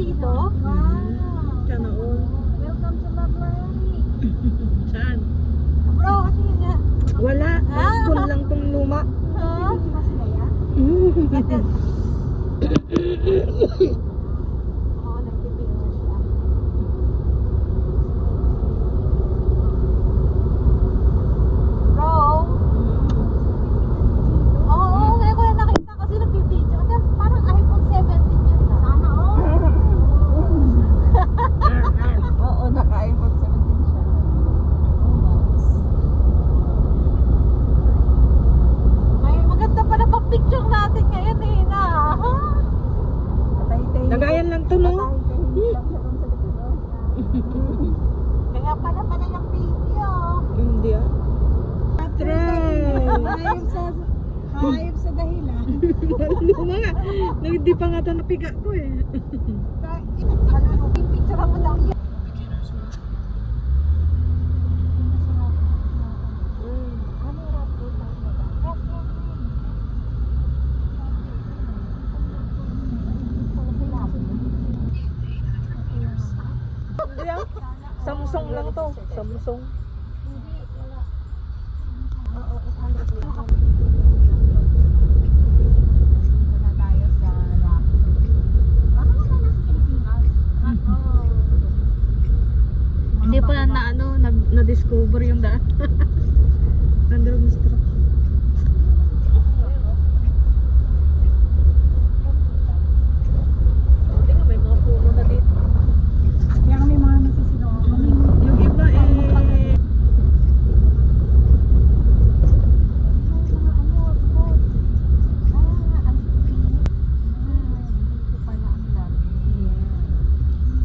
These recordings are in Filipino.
dito? Sana all. Welcome to library. Saan? Bro, kasi nga. Wala. Full lang tong luma. Ha? Di ba sila yan? Oo, nagpipicture siya. Bro? Oo, ngayon ko na nakita kasi nagpipicture. Kasi parang iPhone 17 yun na. Sana all. Oo, naka-iPhone 17 siya. Oh, nice. Ay, maganda pala pang picture natin ngayon eh na. Patay-tay. Nagayan lang to, no? Patay-tay lang siya dun sa likod. Kaya pala yung video. Hindi ah. Hayop sa dahilan. Luma nga. Hindi pa nga ito napiga ko eh. Picture mo daw yan. Hindi ah. Samsung lang to. Samsung. Oo, 800 lang. Na tayo sa rock. Ano na tayo nasa Pilipinas? Hindi pa na ano, na-discover yung daan. Under construction. Tingnan, may mga puno na dito. Kaya kami mga nasisigaw kami. Yung iba eh.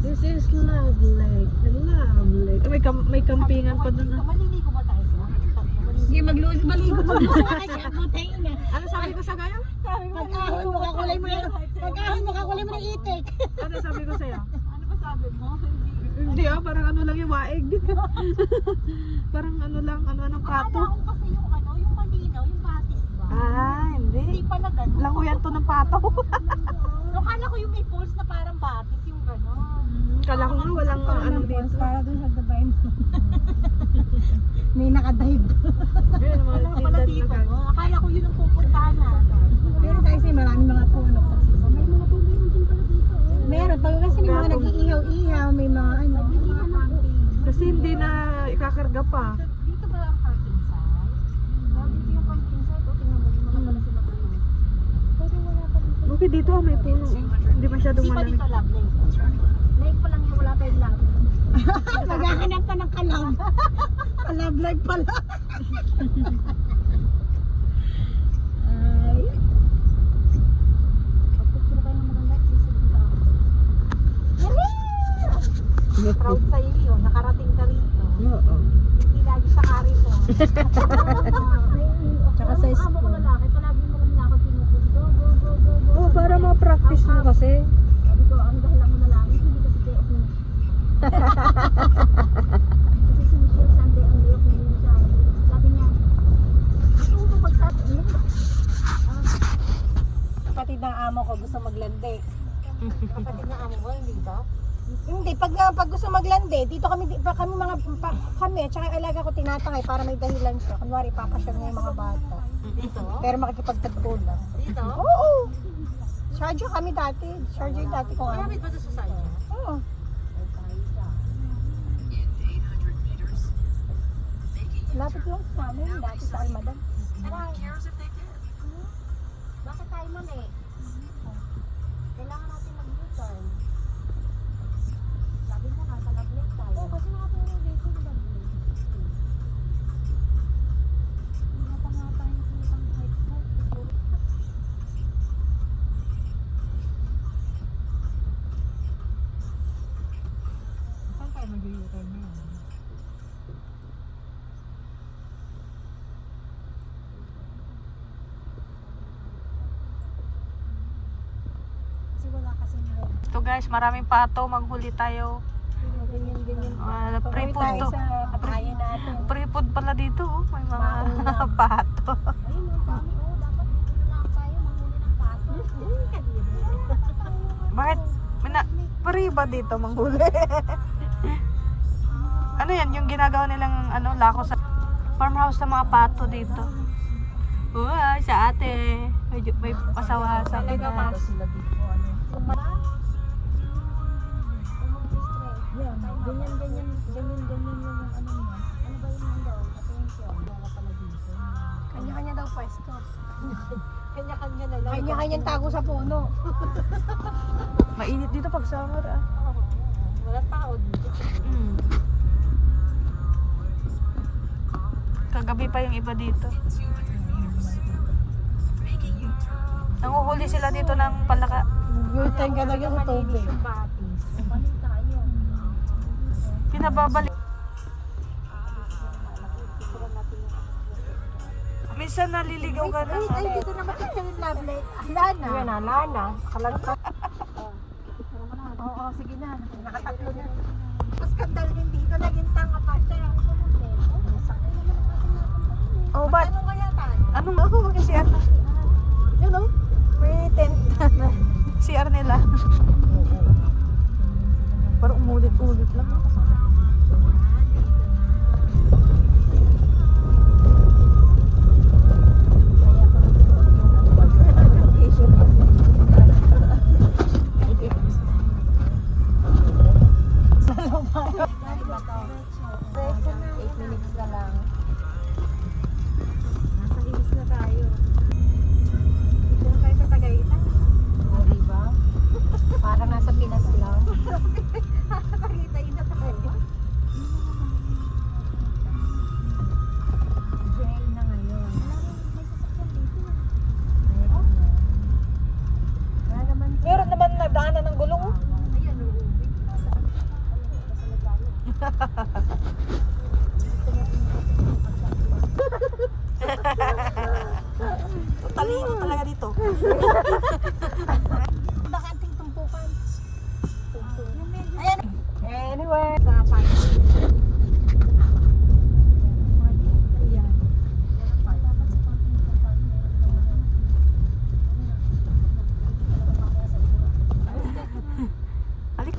This is Love Lake. Love Lake. May kampingan pa doon. Maliligo ba tayo? Sige, maligo butay na. Ano sabi ko sa kanya? Pag-ahon mo kakulay mo ng itik. Ano sabi ko sa'yo? Ano ba sabi mo? Hindi ah, parang ano lang yung waig. Parang ano lang, ano pato. Akala ko kasi yung ano, yung malinaw, yung batis ba? Ah, Hindi hindi. pala ganun. Languyan to ng pato. Akala ko yung may pulse na parang batis, yung gano'n. Kala ko nga walang ano dito. Para dun sa gabay mo. May nakadive. Ayun, mga Wala pala tindahan dito. na gan- Akala ko yun ang pupuntahan natin. Pero sa isa, maraming mga puno. May mga pumilin din pala dito. Meron. Pag kasi may mga nag-iihaw-ihaw, may mga ano. Kasi hindi na ikakarga pa. Dito ba ang parking site? Dito yung parking site. O tingnan mo, yung mga pala sila pa. Pero wala pa dito. Okay, dito may puno. Hindi masyadong Di ba malamig. dito lovely? Lake pa lang yung wala pa yung love. Maghahanap pa ng kalab. Kalab life pala. Ay. Pagpicture kayo ng maganda, sisigil ka. Proud sa iyo, nakarating ka rito. Oo. Hindi lagi sa Carison. Tsaka sa amo ko lalaki, palagi mo lang lakad pinupunto. Go, go, go, go, go. Oh, para ma-practice mo kasi. Sabi ko, ang dahilan mo na lang, hindi kasi day off mo. Kasi si Michelle Sunday ang day off mo minsan. Sabi niya, gusto mo magsabi? kapatid ng amo ko gusto maglandi. Kapatid na amo mo, hindi ba? Hindi, pag gusto maglandi, dito kami kami at saka yung alaga ko tinatangay para may dahilan siya. Kunwari, papasyal niya yung mga bata. Dito? Pero makikipagtagpo lang. Dito? Oo! Charger kami dati. Charger dati ko ano. Maramit ba ito sa sanya? Oo. Lapit lang sa amin, dati sa Almadan. Bakit tayo mali? Kailangan natin mag-U-turn. Sabi mo, nasa Loveland tayo. Oo, kasi nakaturo dito yung Loveland. Wala pa nga tayo nakitang height. Saan tayo mag-U-turn na yun? Kasi wala kasing road. Ito guys, maraming pato. Maghuli tayo. Ganyan. Free Pagawin food tayo to. sa kabayan natin. Free food pala dito. Oh. May mga pato. Ayun, ang dami. Oo, dapat dito na lang tayo manghuli ng pato. Bakit? Pari ba dito manghuli? Ano yan? Yung ginagawa nilang lako sa farmhouse ng mga pato dito. Uy, sa ate. May pasawa sa Pinas. Sila dito, ano. Yan, ganyan yung ano niya. Ano ba yung daw? Attention. Wala pala dito. Kanya-kanya daw pwesto. Kanya-kanya na lang. Kanya-kanyang tago sa puno. Mainit dito pag summer ah. Wala tao dito. Mm. Kagabi pa yung iba dito. Nanguhuli sila dito ng palaka. Gulten ka lang sa tubig. Yung batis. Balik tayo. Pinababalik. Minsan naliligaw ka na. Ay, dito naman picture yung lovely. Lana. Yan na, Lana. Kalanta. Oo, sige na. Nakatatlo na. Paskandal din dito. Naging tanga pa siya. Oh, ba't? Ano kaya tayo? Anong ako? CR na. Yun o. May tent. CR nila. Parang umulit-ulit lang. Meron naman nagdaanan ng gulong. Oh. Talino talaga dito. Baka anting tumpukan. Ayan. Anyway. Sa park. Ayan. Halik.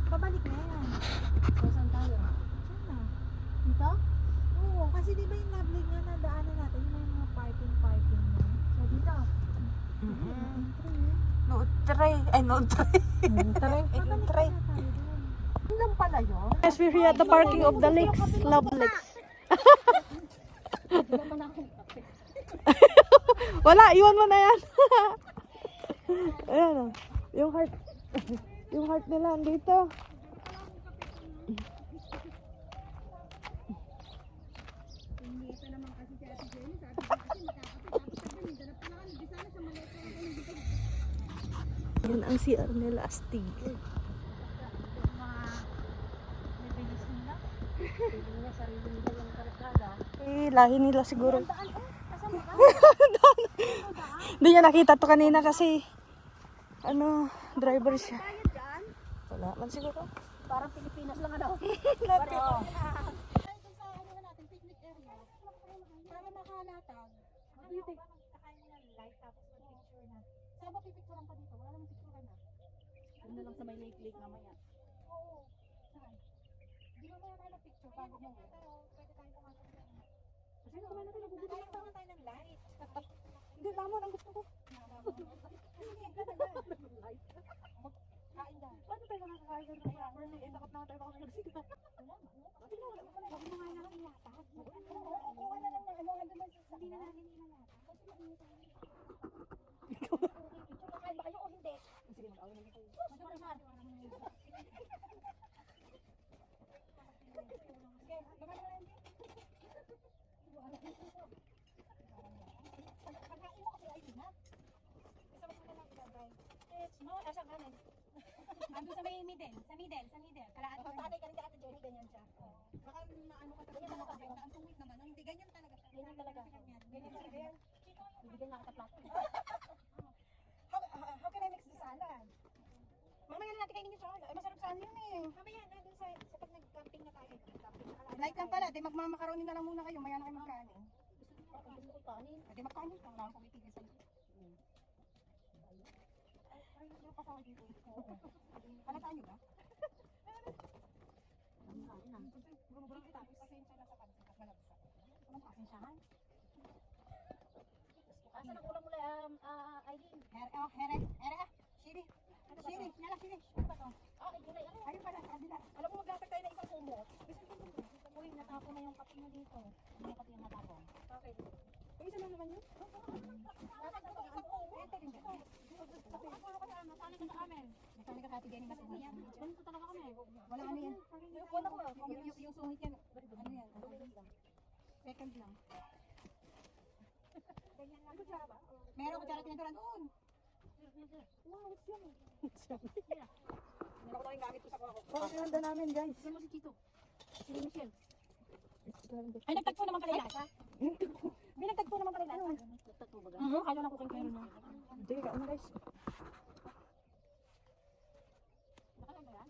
Pabalik na yan. Saan tayo? Saan na? Dito? Oo, kasi di ba yung lovely nga na daanan natin, yung may mga parking na. So dito. No try. Ay, no try. Tara. No try. Yun lang pala yun. Yes, we're here at the parking of the lakes. Love Lakes. Hindi naman ako. Wala, iwan mo na yan. Ayan o. Yung heart. Yung heart nila andito. Yan ang CR nila, astig. Eh, lahi nila siguro. Hindi niya nakita to kanina kasi driver siya. Wala man siguro. Parang Pilipinas lang ano. Pero, Para makalatag. Dito. Kakain ng light tapos mag-picture na. Saan ba pipicturean pa dito? Wala namang picture na. yun na lang sa may lake mamaya. Oo. Saan? Di ba maya tayo na-picture bago mo? Pero pwede tayong pumasok dyan. Kasi naman natin nagugulat. Kaya pa nga tayo ng light. Hindi, lamon ang gusto ko. Kain dyan. Paano tayo makakain ng properly? Eh, takot naman tayo baka may nagsiga. Huwag mo nga lang ilatag. Oo, kukuha na lang na ano, ano man sa hindi na namin ilatag. Kasi mainit ang Kakain ba kayo o hindi? Sige, mag-awin na kayo. Pagkain mo kasi ay sinat. Isa mo na lang ilagay. No, nasa kanan. Ando sa may middle, sa middle. Kalaat ko. Sanay ka rin ka Jenny, ganyan siya. Baka maano ka talaga na kasi ang sungit naman. Hindi ganyan talaga siya. Ganyan talaga. Ganyan talaga. Bibigyan na kita plato. How can I mix the salad? Mamaya na natin kainin yung salad. Ay, masarap salad yun eh. Mamaya na, dun sa pag nag-camping na tayo. Light lang pala, di magmamakaronin na lang muna kayo. Maya na kayo magkanin. Gusto ko kanin. Di magkanin ka, wala akong kumitigil sa'yo. sa akin dito. Halataan niyo ba? Bumubulong kita. Pasensya na sa pansin at malabsa. Anong pasensyahan? Asa na kulang mula, Aileen? Here. Siri. Siri. Nala, Siri. Ano ba to? Ah, ay, gulay. Ano? Ayun pala, sa kabila. Alam mo, maglatag tayo ng isang kumot. Isang kumot. Uy, natapon na yung kape mo dito. Yung kape yung natapon. Okay. Yung isa lang naman yun. Natag na isang kumot. Ito rin ka. Ano ka sa amin? Saan ka sa amin? Nasali ka sa ate Jenny kasi yan. Ganito talaga kami. Wala ano yan. Wala ko. Yung sungit yan. Ano yan? Second lang. Ganyan lang. Kutsara ba? Meron ko tsara tinidora doon. Wow, it's yummy. Meron ko lang yung gamit ko sa kuha ko. Bakit handa namin, guys? Saan mo si Chito? Si Michelle. Ay, nagtagpo naman pala yung lasa. Binagtagpo naman pala yung lasa. Nagtagpo ba? Kaya lang ko kung kailan na. Sige, kaon na, guys. Nakalang ba yan?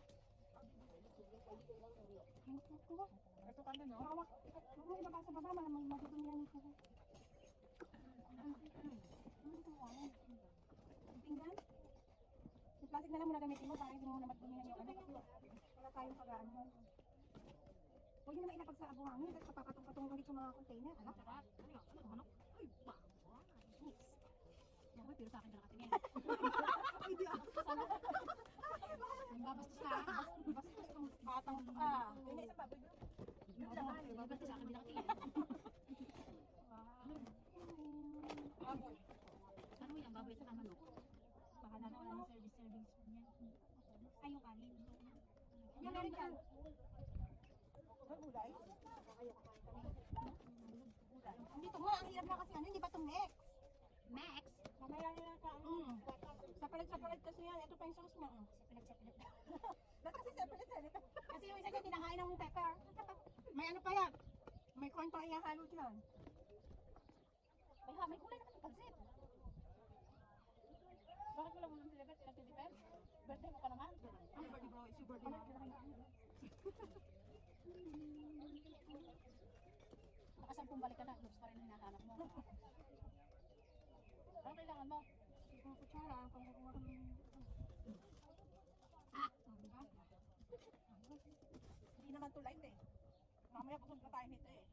Ito ka na, no? Hawak. Huwag mo ibaba sa baba, malamang matutunyan ko. Pinggan? Yung plastic na lang muna gamitin mo para hindi mo na magdumihan yung ano. Wala tayong pag-ano. Huwag nyo naman ilapag sa abuhangin kasi papatong-patong ulit yung mga container. Ano? Sarap. Ano yun? Ano? Ano? Ay, wow. Mix. Yan ko, pero sa akin dala katingin. Ay, di ako. Ang babastos ka. Bastos kang batang to ka. Hindi, isa pa. Yun lang. Ang babastos sa akin dala katingin. Baboy. Ano yung baboy sa manok? Baka na wala ng serving spoon yan. Ay, yung kanin. Yan, meron yan. Ay, gulay. Dito nga, ang hirap na kasi ano, hindi ba itong next? Max! Mamaya nila ka. Separate kasi yan. Ito pa yung sauce niya. Separate. Ba't kasi separate? Kasi yung isa dyan, tinakain ng pepper. May ano pa yan? May corn pa ihahalo dyan. May kulay naman yung pansit. Bakit wala mo nang silipet? Ilang silipet? Birthday mo ka naman? Ano birthday bro? It's your birthday na. Baka sampung balik ka na, looks pa rin hinahanap mo. Ano kailangan mo? Ang kutsara, pang kukuha diba? Hindi naman to light eh. Mamaya busog na tayo nito eh.